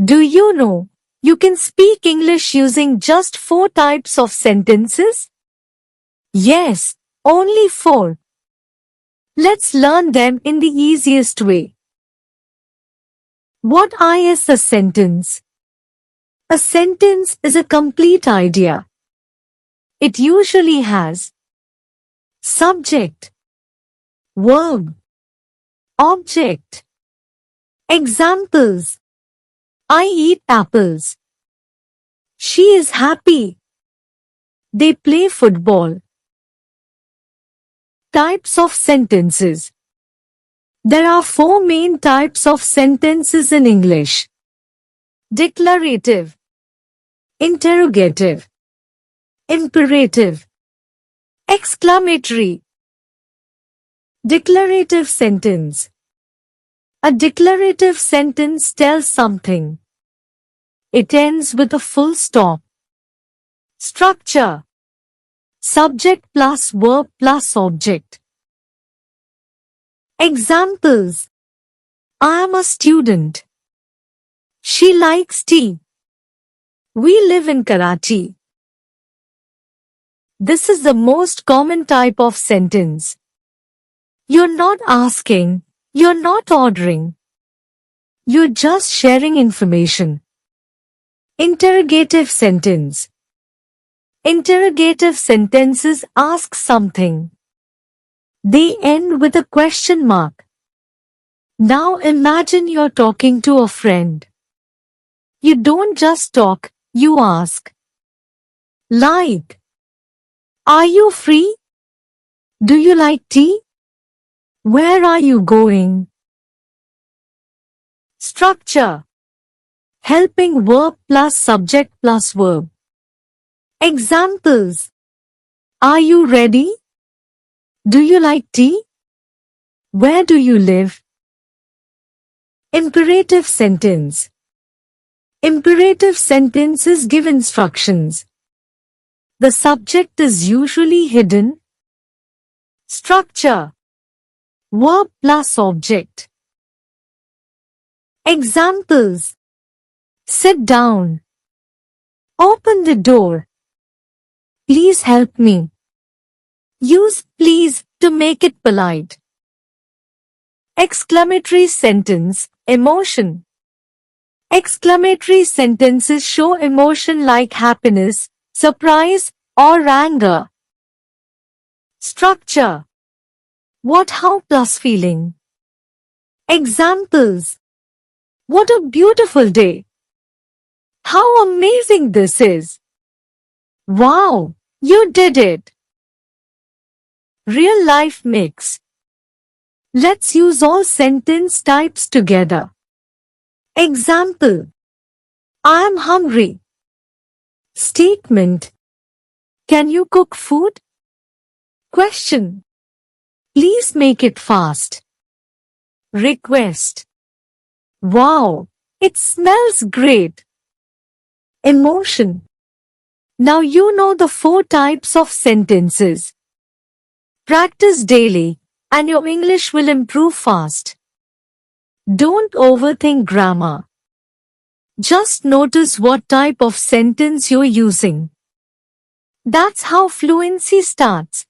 Do you know you can speak English using just 4 types of sentences? Yes, only 4. Let's learn them in the easiest way. What is a sentence? A sentence is a complete idea. It usually has subject, verb, object. Examples: I eat apples. She is happy. They play football. Types of sentences. There are 4 main types of sentences in English: declarative, interrogative, imperative, exclamatory. Declarative sentence. A declarative sentence tells something. It ends with a full stop. Structure: subject plus verb plus object. Examples: I am a student. She likes tea. We live in Karachi. This is the most common type of sentence. You're not asking, you're not ordering. You're just sharing information. Interrogative sentence. Interrogative sentences ask something. They end with a question mark. Now imagine you're talking to a friend. You don't just talk, you ask. Like, are you free? Do you like tea? Where are you going? Structure: helping verb plus subject plus verb. Examples: are you ready? Do you like tea? Where do you live? Imperative sentence. Imperative sentences give instructions. The subject is usually hidden. Structure: verb plus object. Examples: sit down. Open the door. Please help me. Use please to make it polite. Exclamatory sentence, emotion. Exclamatory sentences show emotion like happiness, surprise, or anger. Structure: what, how plus feeling. Examples: what a beautiful day. How amazing this is. Wow, you did it. Real life mix. Let's use all sentence types together. Example: I am hungry. Statement: can you cook food? Question: please make it fast. Request: wow, it smells great. Emotion. Now you know the 4 types of sentences. Practice daily, and your English will improve fast. Don't overthink grammar. Just notice what type of sentence you're using. That's how fluency starts.